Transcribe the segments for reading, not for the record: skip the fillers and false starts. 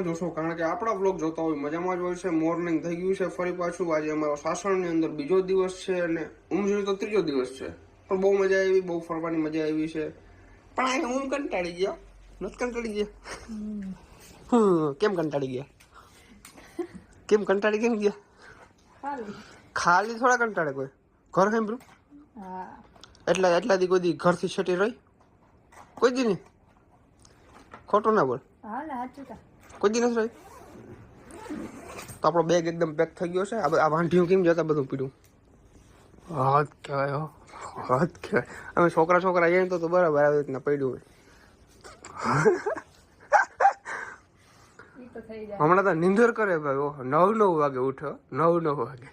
જોશો કારણ કે આપણા વ્લોગ જોતા હોય મજામાં જ હોય છે. મોર્નિંગ થઈ ગયું છે ફરી પાછું. આજે અમારો સાસણની અંદર બીજો દિવસ છે અને ઊંઝ તો ત્રીજો દિવસ છે. પણ બહુ મજા આવી, બહુ ફરવાની મજા આવી છે. પણ આ હું કંટાળી ગયો. નથી કંટાળી ગયા? કેમ કંટાળી ગયા? કેમ કંટાળી કેમ ગયા? ખાલી થોડા કંટાળે કોઈ. ઘર સાંભળ્યું એટલા દી કોઈ દી ઘરથી છટી રહી કોઈ દી નહીં. ખોટું ના બોલ. કોઈ દી નથી રહી. તો આપણો બેગ એકદમ પેક થઈ ગયો છે. આ વાંઢિયું કેમ જતા બધું પીડ્યું. હાથ કહેવાય, હાથ કહેવાય. અમે છોકરા જઈએ તો બરાબર આવી રીતના પડ્યું હોય. હમણાં તો નિંદર કરે ભાઈ. ઓહો 9 વાગે ઉઠો, 9 વાગે.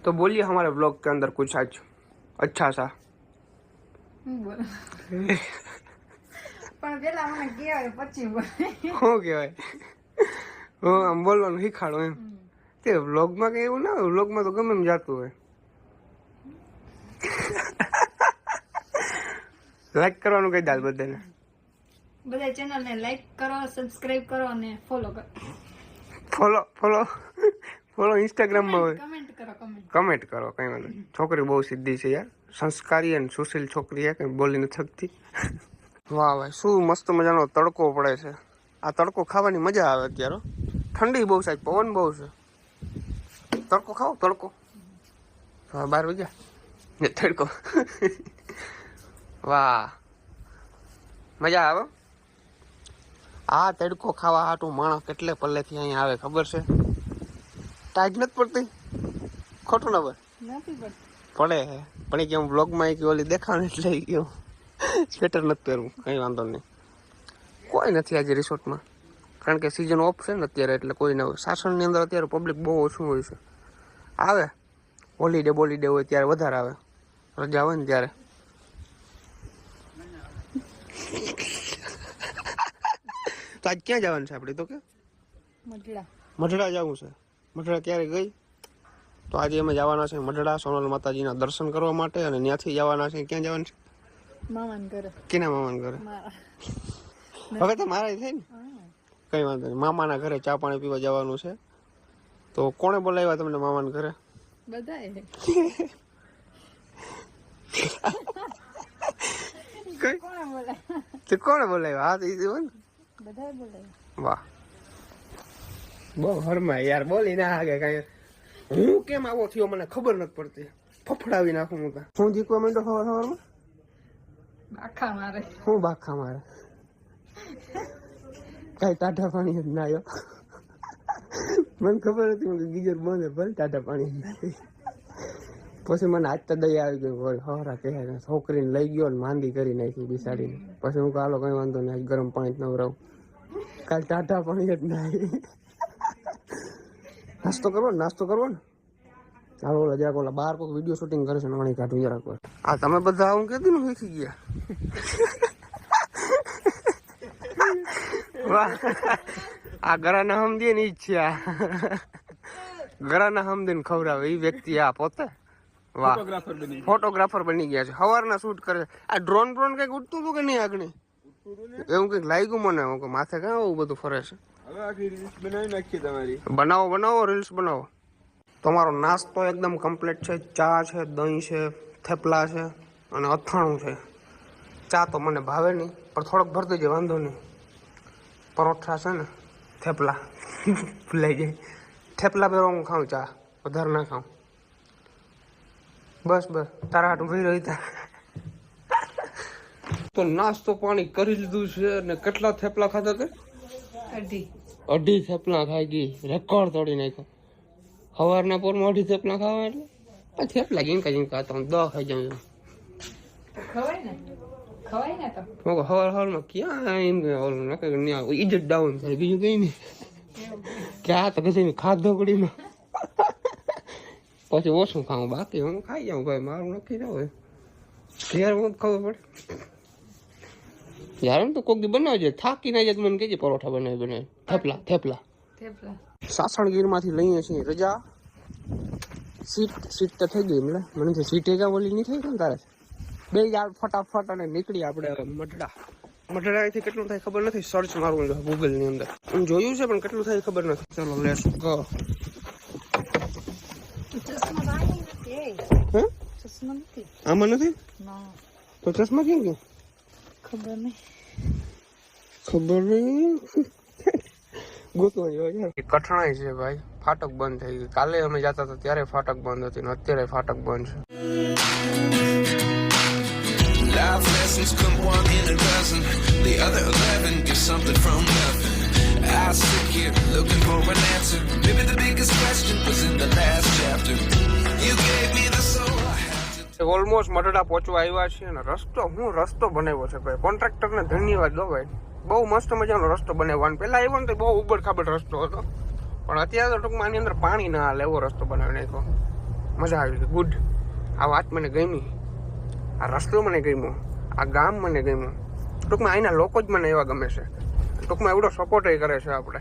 तो बोलिए हमारे ब्लॉग के अंदर कुछ आज अच्छा सा. પણ પેલા મને કહેવાય પછી બોલે. શું કહેવાય? હું આમ બોલવાનું શીખાડો એમ. તે વ્લોગમાં કઈ એવું ના હોય. વ્લોગમાં તો ગમે એમ જાતું હોય. લાઈક કરવાનું કહી દાલ બધાને. બધા ચેનલ ને લાઈક કરો, સબસ્ક્રાઇબ કરો અને ફોલો કરો. ફોલો ઇન્સ્ટાગ્રામમાં હોય. કમેન્ટ કરો. કમેન્ટ કરો. કઈ વાંધો નહીં. છોકરી બહુ સીધી છે યાર. સંસ્કારી અને સુશીલ છોકરી છે. કઈ બોલી નથી શકતી. વાહ ભાઈ શું મસ્ત મજાનો તડકો પડે છે. આ તડકો ખાવાની મજા આવે અત્યારે. ઠંડી બહુ છે, પવન બહુ છે. તડકો ખાઓ તડકો. હા 12 વાગ્યા તડકો. વાહ મજા આવે. આ તડકો ખાવા હાટું માણસ કેટલે પલ્લેથી અહીંયા આવે ખબર છે? ટાઈટ નથી પડતી. ખોટું ના પડે હે. પણ કે હું બ્લોગમાં એક ઓલી દેખાણ એટલે ગયો સ્વેટર નથી પહેરવું. કંઈ વાંધો નહીં. કોઈ નથી આજે રિસોર્ટમાં કારણ કે સિઝન ઓફ છે ને અત્યારે એટલે કોઈ ના હોય. સાસણની અંદર અત્યારે પબ્લિક બહુ ઓછું હોય છે. આવે હોલીડે હોય ત્યારે વધારે આવે. રજા હોય ને ત્યારે. તો આજ ક્યાં જવાનું છે આપણે? તો કે મઢડા જવું છે. મઢડા ક્યારે ગઈ? તો આજે અમે જવાના છે મઢડા સોનલ માતાજીના દર્શન કરવા માટે. અને ત્યાંથી જવાના છે. ક્યાં જવાનું છે? મામાના ઘરે. કેના મામાના ઘરે? હવે તો મારા થાય ને. કઈ વાંધો નહીં. મામાના ઘરે ચા પાણી પીવા જવાનું છે. તો કોણે બોલાવ્યા તમને મામાના ઘરે? બધાએ. કોણે બોલાવ્યા? હા તો ને બધાએ બોલાવ્યા. વાહ બહુ હરમાય યાર. બોલી ના હાગે કઈ. હું કેમ આવો થયો મને ખબર નથી પડતી. ફફડાવી નાખું હું. શું જીકવા માંડો સવારમાં? બાખા મારે. શું બાખા મારે? કઈ ટાઢા પાણી જ ના આવ્યો. મને ખબર હતી મને ગીજર બંધ ભલે ટાઢા પાણી નથી. પછી મને આજ તો દયા આવી ગઈ. હરા કહે છોકરીને લઈ ગયો ને માંદી કરી નાખી બિસાડીને. પછી હું હાલો કઈ વાંધો નહીં ગરમ પાણી જ નવરાવું. કાલ ટાઢા પાણી જ ના આવી. નાસ્તો કરવો ને. ચાલો ઓલા જરાક ઓલા બહાર કોઈ વિડીયો શૂટિંગ કરે છે નાણી કાઢું જરાક. આ તમે બધા આવું કીધું ને શીખી ગયા. વાહ આ ગરાના હમદીએ ને ઈચ્છા. ગરાના હમદીને ખવડાવે એ વ્યક્તિ આ પોતે. વાહ ફોટોગ્રાફર બની ગયા છે. સવારના શૂટ કરે. આ ડ્રોન કઈક ઉડતું હતું કે નહીં આગળ? એવું કઈક લાગ્યું મને. માથે કાં આવું બધું ફરે છે. બનાવો રીલ્સ બનાવો. તમારો નાસ્તો એકદમ કમ્પ્લીટ છે. ચા છે, દહીં છે, થેપલા છે અને અથાણું છે. ચા તો મને ભાવે નહીં પણ થોડોક ભર દેજે વાંધો નહીં. પરોઠા છે ને થેપલા ભૂલાઈ જાય. થેપલા પહેરો હું ખાઉં. ચા વધારે ના ખાઉં. બસ તારા હાટું ભાઈ રહી તા. તો નાસ્તો પાણી કરી લીધું છે. ને કેટલા થેપલા ખાધા તે? 2.5 થેપલા ખાઈ ગઈ. રેકોર્ડ તોડી નાખ્યો. સવારના પોરમાં 2.5 થેપલા ખાવા એટલે થેપલા જીંકા તો 10 ખાઈ જાઉં. ખવાય ને તો સવારમાં ક્યાં એમ ઇજ્જત ડાઉન થાય. બીજું કઈ નહીં. ક્યાં તો કશું ખાધો કડીમાં પછી ઓછું ખાવું. બાકી હું ખાઈ જાઉં ભાઈ. મારું નક્કી ના હોય. ઘેર હું ખબર પડે યાર. તો કોક દી બનાવજે. થાકી ના જાય મને કહેજે પરોઠા બનાવી થેપલા. સાસણગીરમાંથી લઈએ છીએ રજા. સીટ તો થઈ ગઈ. મને તો સીટે ક્યાં ઓલી નહીં થઈ ગઈ ને તારે. બે યાર ફટાફટ અને નીકળી આપણે મઢડા. મઢડાથી કેટલું થાય ખબર નથી, સર્ચ મારું ગૂગલ ની અંદર હું જોયું છે પણ કેટલું થાય ખબર નથી. ચલો લેટ્સ ગો. આમાં નથી તો ચશ્મા કેમ ગયું ખબર નહીં ગોતવા જેવા છે. કઠણાઈ છે ભાઈ, ફાટક બંધ થઈ ગઈ. કાલે અમે જતા હતા ત્યારે ફાટક બંધ હતી ને અત્યારે ફાટક બંધ છે. Life lessons come one in a dozen. The other 11 get something from nothing. I sit here looking for an answer. Maybe the biggest question was in the last chapter. You gave me the soul I had to. Almost Madhada પહોંચવા આવ્યા છીએ અને રસ્તો બનાવ્યો છે ભાઈ. કોન્ટ્રાક્ટરને ધન્યવાદ દો ભાઈ, બહુ મસ્ત મજાનો રસ્તો બનાવ્યો. પહેલા આવ્યો ને તો બહુ ઉબડ ખાબડ રસ્તો હતો, પણ અત્યારે તો ટૂંકમાં આની અંદર પાણી ના હાલે એવો રસ્તો બનાવી નાખ્યો. મજા આવી ગઈ, ગુડ. આ વાત મને ગમી, આ રસ્તો મને ગમ્યો, આ ગામ મને ગમ્યું. ટૂંકમાં અહીંના લોકો જ મને એવા ગમે છે. ટૂંકમાં એવડો સપોર્ટ કરે છે આપણે.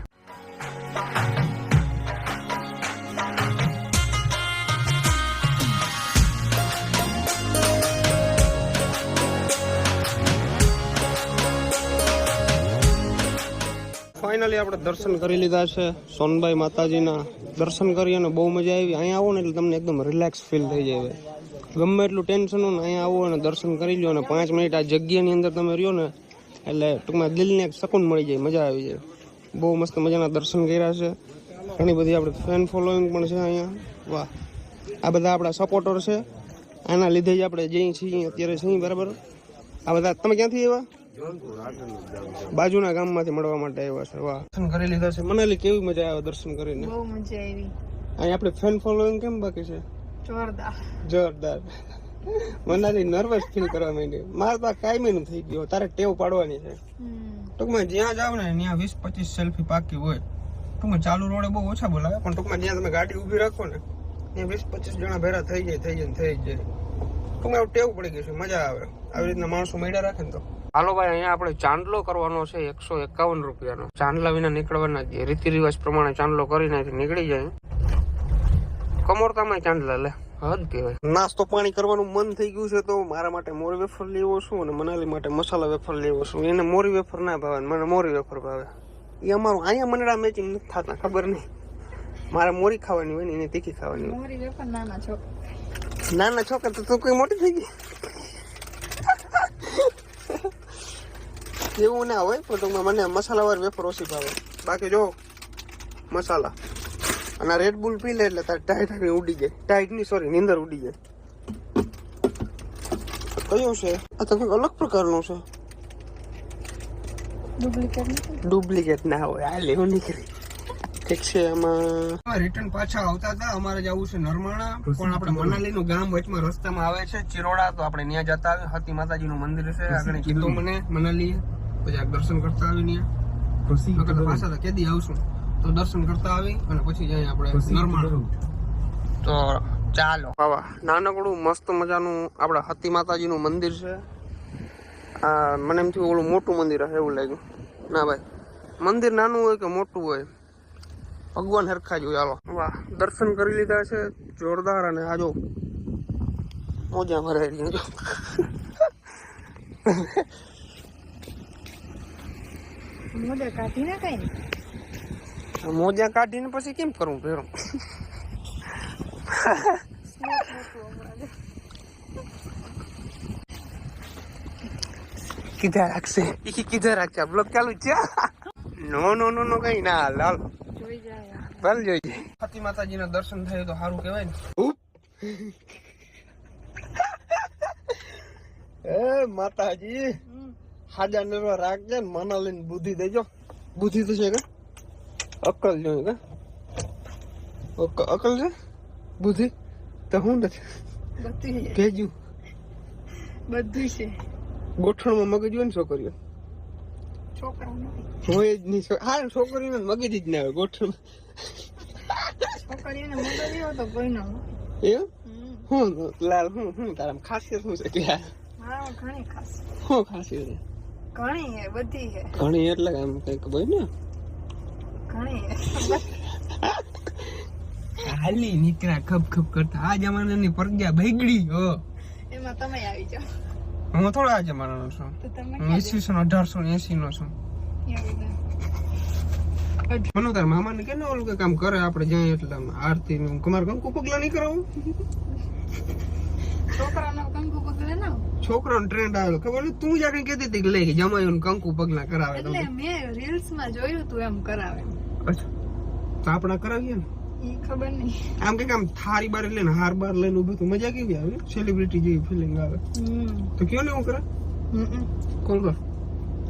ફાઇનલી આપણે દર્શન કરી લીધા છે સોનબાઈ માતાજીના. દર્શન કરી અને બહુ મજા આવી. અહીંયા આવો ને એટલે તમને એકદમ રિલેક્સ ફીલ થઈ જાય. ગમે એટલું ટેન્શન હોય ને અહીંયા આવો અને દર્શન કરી લો અને 5 મિનિટ આ જગ્યાની અંદર તમે રહ્યો ને એટલે ટૂંકમાં દિલને એક શકૂન મળી જાય, મજા આવી જાય. બહુ મસ્ત મજાના દર્શન કર્યા છે. ઘણી બધી આપણે ફેન ફોલોઈંગ પણ છે અહીંયા. વાહ, આ બધા આપણા સપોર્ટર છે. આના લીધે જ આપણે જઈએ છીએ અત્યારે છીએ, બરાબર. આ બધા તમે ક્યાંથી આવ્યા? બાજુના ગામમાંથી મળવા માટે આવ્યા છે. વાહ, દર્શન કરી લીધા છે. મનાલી કેવી મજા આવે દર્શન કરીને? બહુ મજા આવી. અહીંયા આપણે ફેન ફોલોઈંગ કેમ બાકી છે? જોરદાર. મનાલી નર્વસ ફીલ કરવા માંડી. મારે તો કાયમીનું થઈ ગયો, તારે ટેવ પાડવાની છે. ટૂંકમાં જ્યાં જાવ ને ત્યાં 20-25 સેલ્ફી પાકી હોય. ટૂંકમાં ચાલુ રોડે બહુ ઓછા બોલાવે, પણ ટૂંકમાં જ્યાં તમે ગાડી ઊભી રાખો ને ત્યાં 20-25 જણા ભેરા થઈ જાય. ટૂંકમાં ટેવ પડી ગઈ છે, મજા આવે. આવી રીતના માણસો મળ્યા રાખે ને તો. હાલો ભાઈ, અહીંયા આપણે ચાંદલો કરવાનો છે 151 રૂપિયાનો. ચાંદલા વિના નીકળવાના જ. રીતિ રિવાજ પ્રમાણે ચાંદલો કરીને નીકળી જાય. કમોરતામાં ચાંદલા લે, હદ કહેવાય. નાસ્તો પાણી કરવાનું મન થઈ ગયું છે તો મારા માટે મોરી વેફર લેવો છું અને મનાલી માટે મસાલા વેફર લેવો છું. એને મોરી વેફર ના ભાવે, મને મોરી વેફર ભાવે. એ અમારું અહીંયા મંડળા મેચિંગ નથી થતા, ખબર નહીં. મારે મોરી ખાવાની હોય ને એને તીખી ખાવાની હોય. મોરી વેફર નાના છોકરા તો કોઈ મોટી થઈ ગઈ એવું ના હોય, પણ ટૂંકમાં મને મસાલાવાળી વેફર ઓછી ભાવે. બાકી જો મસાલા અને રેડ બુલ પી લે એટલે તાર ટાઈટ ઉડી જાય. ટાઈટ ની સોરી, નીંદર ઉડી જાય. કયું છે આ? તો કંઈક અલગ પ્રકારનું છે. ડુપ્લિકેટ ના હોય. આ લેવું નીકળી ઠીક છે. આમાં રિટર્ન પાછા આવતા હતા. અમારે જવું છે નરમાણા, પણ આપણે મનાલી નું ગામ વચમાં રસ્તામાં આવે છે ચિરોડા, તો આપણે ત્યાં જતા આવે. હતી માતાજી નું મંદિર છે આગળ. કીધું મને મનાલી, પછી દર્શન કરતા આવી ત્યાં પાછા કેદી આવશું તો દર્શન કરતા આવી અને પછી જાય આપણે નરમાણા. તો ચાલો. બાબા નાનકડું મસ્ત મજાનું આપણા હતી માતાજી નું મંદિર છે. આ મને એમ થયું ઓલું મોટું મંદિર હશે એવું લાગ્યું. ના ભાઈ, મંદિર નાનું હોય કે મોટું હોય, ભગવાન હરખા જોઈ. હાલો, વાહ, દર્શન કરી લીધા છે જોરદાર. અને આજો મોજા ભરાઈ રહી. મોજા કાઢીને પછી કેમ કરવું ફેરો? કીધા રાખશે, કીધા રાખશે. બ્લોક ચાલુ છે. નો કઈ ના લાલ ભલ જોઈ જાય. હતી માતાજી ના દર્શન થાય તો સારું કેવાય ને. એ માતાજી હાજા નરો રાખજે, મના લઈને બુદ્ધિ દેજો. બુદ્ધિ તો છે કે અકલ જોઈએ કે? અકલ છે, બુદ્ધિ તો હું નથી ભેજ્યું બધું છે. ગોઠણમાં મગજ હોય ને છોકરીઓ હોય જ નહીં. હા, છોકરીને મગજ જ ના હોય. ગોઠણ છોકરીઓને મગજ હોય તો કોઈ ના હોય. એમ હું લાલ હું તારા ખાસિયત શું છે? મારા ઘણી ખાસિયત. શું ખાસિયત? ઘણી હે, બધી હે. ઘણી એટલે આમ કઈક હોય ને. ઘણી હે. હાલી નીકળ્યા ખપ ખપ કરતા. આ જમાનાની પ્રજ્ઞા બગડી હો. એમાં તમે આવી જાઓ. હું થોડા આજે મારવાનો છું. તો તમે હું ઈસવીસન 1880 નો છું. મને તાર મામાને કે ઓલું કે કામ કરે આપણે જાય એટલે આરતી નું કુમાર કંકુ પગલા નહીં કરાવું. છોકરાનો કંકુ પગલે ના છોકરાનો ટ્રેન્ડ આવ્યો ખબર નહીં તું જ્યાં કઈ કહેતી હતી કે લે જમાયું કંકુ પગલા કરાવે. એટલે મેં રીલ્સ માં જોયું તું એમ કરાવે. અચ્છા તો આપણે કરાવીએ ને. ઈ ખબર નહીં. આમ કે આમ થારી બાર લઈને હાર બાર લઈને ઉભું તો મજા કેવી આવે સેલિબ્રિટી જેવી ફિલિંગ આવે. તો કયો ને હું કરે કોલ કર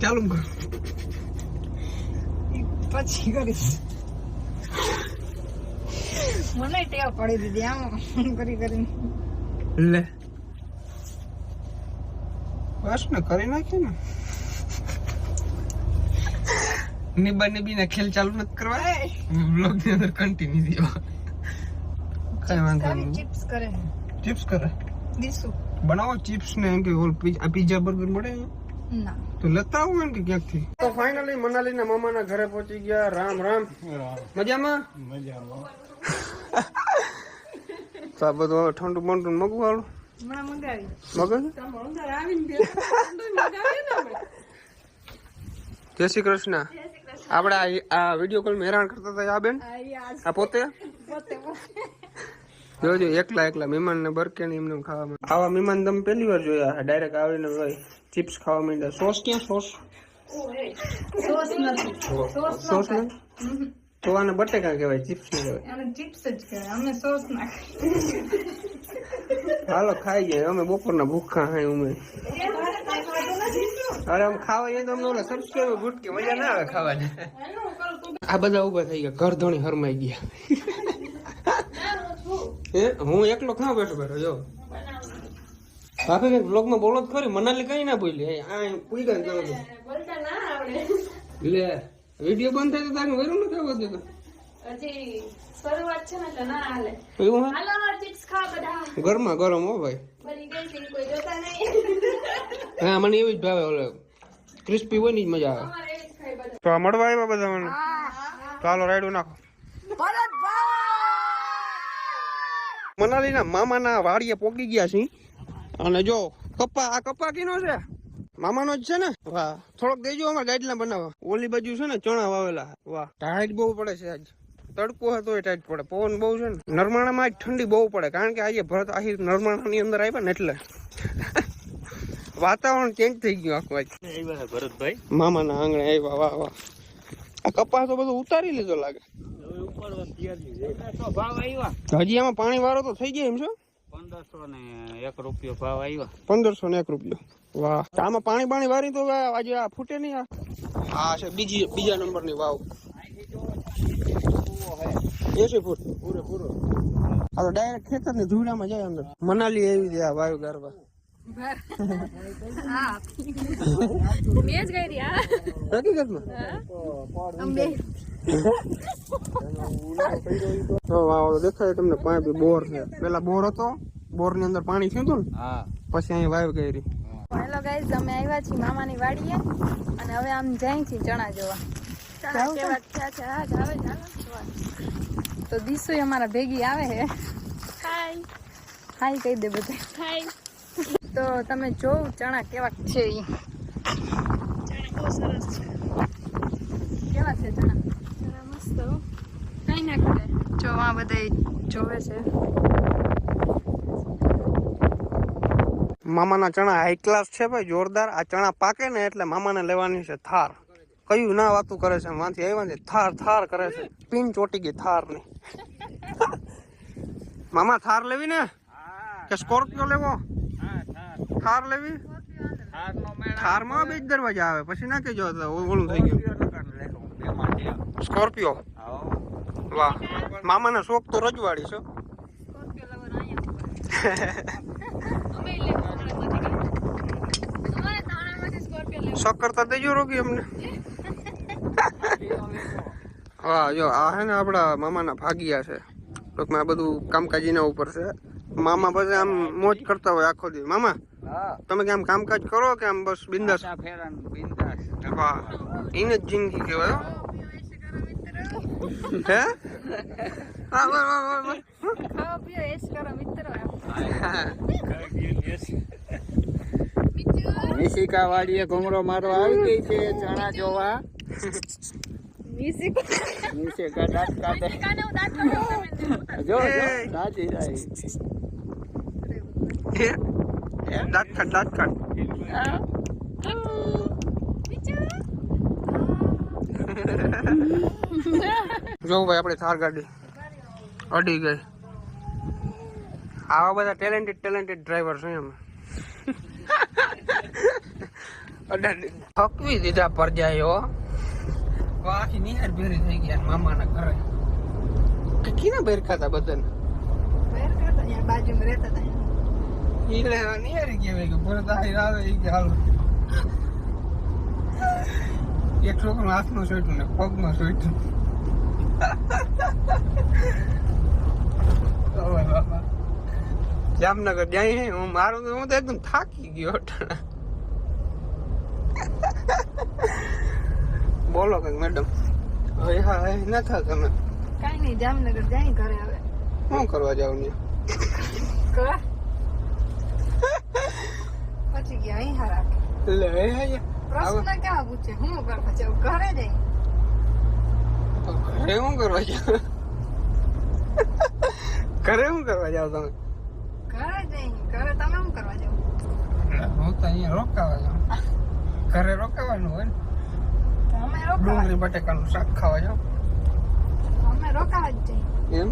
ચાલુ કર પછી કરીશ. મને ટેવ પડી દીધી આમ કરી કરીને. લે બસ ને કરી નાખીએ ને. નિબા નિબી ના ખેલ ચાલુ નથી કરવા. બ્લોગ ની અંદર કન્ટિન્યુ થયો. કઈ વાંધો નહીં. ચિપ્સ કરે ચિપ્સ કરે દીસુ બનાવો ચિપ્સ ને એમ કે ઓલ પીઝા બર્ગર મળે ના તો લેતા આવો ને કે ક્યાંકથી. તો ફાઇનલી મનાલી ના મામાના ઘરે પહોંચી ગયા. રામ રામ. મજામાં તો આ બધું હવે ઠંડુ બંડુ મગવાળું હમણાં મંગાવી મગજ. જય શ્રી કૃષ્ણ. આપણે આ વિડીયો કોલ હેરાન કરતા હતા આ બેન આ પોતે જોજો એકલા મહેમાન ને બરકે ને એમને ખાવા. આવા મહેમાન તમે પહેલી વાર જોયા ડાયરેક્ટ આવીને ભાઈ ચિપ્સ ખાવા માંડ્યા. સોસ ક્યાં સોસ સોસ નથી સોસ ને તો આને બટેકા કહેવાય ચિપ્સ ને કહેવાય. અને ચિપ્સ જ કહેવાય અમે સોસ નાખી. હાલો ખાઈ જાય અમે બપોરના ભૂખા હાય અમે. અરે આમ ખાવા જાય તો અમને ઓલા સબસ્ક્રાઈબર ગુટકી મજા ના આવે ખાવાની. આ બધા ઉભા થઈ ગયા ઘર ધોણી હરમાઈ ગયા. હે હું એકલો ક્યાં બેઠો જો ભાભી કઈક બ્લોગ માં બોલો જ ખરી. મનાલી કઈ ના બોલી આ કોઈ કઈ કરો લે વિડીયો બંધ થાય તો તારે વરું નથી આવતું તો હજી શરૂઆત છે ને તો ના હાલે. એવું હાલો ચિપ્સ ખા બધા. ગરમા ગરમ હો ભાઈ. બની ગઈ છે કોઈ જોતા નહીં. હા મને એવી જ ભાવે ઓલે ક્રિસ્પી હોય ને જ મજા આવે. અમારે એ જ ખાય બધા. તો આ મળવા આવ્યા બધા મને. ચાલો રાઈડું નાખો. મનાલી ના મામા ના વાડીએ પોકી ગયા છે અને જો આ કપા કીનો છે મામાનો જ છે ને. વાહ થોડોક દેજો અમારે ગાઈડલા બનાવવા. ઓલી બાજુ છે ને ચણા વાવેલા. વાહ ટાઈટ બહુ પડે છે આજ. તડકો હતો એ ટાઈટ પડે પવન બહુ છે ને. નરમાણામાં આજ ઠંડી બહુ પડે કારણ કે આજે ભરત આહિર નરમાણા ની અંદર આવ્યા ને એટલે વાતાવરણ ચેન્જ થઈ ગયું આખું આજ. ભરતભાઈ મામાના આંગણે આવ્યા. વાહ વાહ આ કપા તો બધું ઉતારી લીધો લાગે. ભાવ આવ્યા હજી આમાં પાણી વાળો તો થઈ જાય એમ છો. 1501 રૂપિયો ભાવ આવ્યા. 1501 રૂપિયો. વાહ આમાં પાણી વારી તો આજે આ ફૂટે નહીં. આ છે બીજા નંબરની વાવ 80 ફૂટ પૂરેપૂરો. આ તો ડાયરેક્ટ ખેતર ને ધૂળામાં જાય અંદર. મનાલી એવી છે આ વાયુ ગારવા. હા મેં જ ગઈ રહી. હા હકીકતમાં અમે દેખાય તમને પાઇપ બોર છે. પેલા બોર હતો બોર ની અંદર પાણી થયું હતું ને હા પછી અહીંયા વાયુ કરી. હેલો ગાઈઝ અમે આવ્યા છીએ મામાની વાડીએ અને હવે આમ જાય છીએ ચણા જોવા. ચણા કેવા થયા છે. હા જાવે ચાલો તો દીસુ અમારા ભેગી આવે છે. હાય હાય કહી દે બધા. હાય તો તમે જોવ ચણા કેવા છે. ઈ ચણા બહુ સરસ છે. કેવા છે ચણા? ચણા મસ્ત હો. કઈ ના કરે જો આ બધા જોવે છે. મામાના ચણા હાઈ ક્લાસ છે ભાઈ જોરદાર. આ ચણા પાકે ને એટલે મામાને લેવાની છે થાર. કયું ના વાતું કરે છે માંથી આવ્યા ને થાર કરે છે. પિન ચોટી ગઈ થાર ની. મામા થાર લેવી ને કે સ્કોર્પિયો લેવો? થાર લેવી. થાર માં બે જ દરવાજા આવે પછી ના કેજો ઓલું થઈ ગયું. સ્કોર્પિયો. વાહ મામાના શોખ તો રજવાડી છો. શોખ કરતા દેજો રોગી અમને. હા જો આ હે ને આપડા મામાના ભાગિયા છે. ટૂંકમાં આ બધું કામકાજીના ઉપર છે. મામા પછી આમ મોજ કરતા હોય આખો દી. મામા તમે કે આમ કામકાજ કરો કે આમ બસ બિંદાસ? વાહ એને જ જિંદગી કહેવાય. હે હા ખાઓ પીઓ એશ કરો મિત્રો. નિશિકા વાડીએ ઘૂમરો મારો આવી ગઈ છે ચણા જોવા. નિશિકા દાંત કાઢે. જો દાંતી રહી. દાંત કાઢ જો ભાઈ આપણે થાર ગાડી અડી ગઈ. આવા બધા ટેલેન્ટેડ ડ્રાઈવર છે એમ. થકવી દીધા પર જાય હો. આખી નિહાર ભેરી થઈ ગયા મામાના ઘરે. કીના ભેર ખાતા બધાને બાજુમાં રહેતા હતા. ઈ લે નિહારી કહેવાય કે ભરત આઈ આવે ઈ કે હાલો. એક છોકરો હાથમાં સોઈટું ને પગમાં સોઈટું. જામનગર જાય હું મારું તો એકદમ થાકી ગયો. બોલો કઈક મેડમ. હવે હા ના થા તમે કઈ નહીં, જામનગર જાય ઘરે હવે. શું કરવા જાવ ને? પછી ગયા અહીં હારા. લે પ્રશ્ન કેવા પૂછે? હું કરવા જાઉં? ઘરે જઈ. ઘરે શું કરવા જાવ? ઘરે શું કરવા જાવ તમે? ઘરે જઈ. ઘરે તમે શું કરવા જાવ? હું તો અહીંયા રોકાવા જાઉં. ઘરે રોકાવાનું હોય ને. અમે રોકાવા. ડુંગળી બટેકાનું શાક ખાવા જાવ. અમે રોકાવા જ જઈ. એમ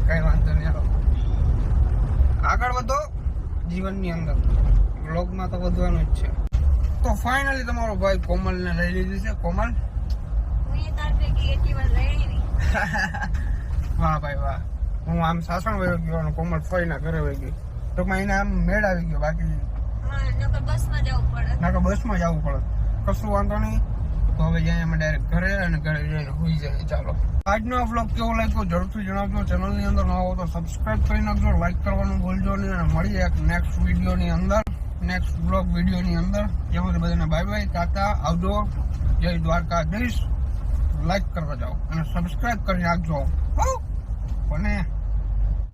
કઈ વાંધો નહીં. હાલો આગળ વધો જીવનની અંદર. બ્લોગમાં તો વધવાનું જ છે. તો ફાઇનલી તમારો ભાઈ કોમલને લઈ લીધી છે. કોમલ વાહ ભાઈ વાહ. હું આમ સાસણ વયો ગયો અને કોમલ ફઈના ઘરે વહી ગઈ. ટૂંકમાં એને આમ મેળ આવી ગયો. બાકી બસમાં જવું પડે. કશું વાંધો નહીં. તો હવે જઈએ અમે ડાયરેક્ટ ઘરે અને ઘરે જઈને સુઈ જાય. ચાલો આજનો વ્લોગ કેવો લાગ્યો જરૂરથી જણાવજો. ચેનલની અંદર નવા હો તો સબસ્ક્રાઇબ કરી નાખજો. લાઈક કરવાનું ભૂલજો નહીં. અને મળીએ એક નેક્સ્ટ વિડીયોની અંદર, નેક્સ્ટ બ્લોગ વિડીયોની અંદર. ત્યાં સુધી બધાને બાય બાય, ટાટા, આવજો, જય દ્વારકાધીશ. લાઈક કરવા જાઓ અને સબસ્ક્રાઇબ કરી નાખજો. અને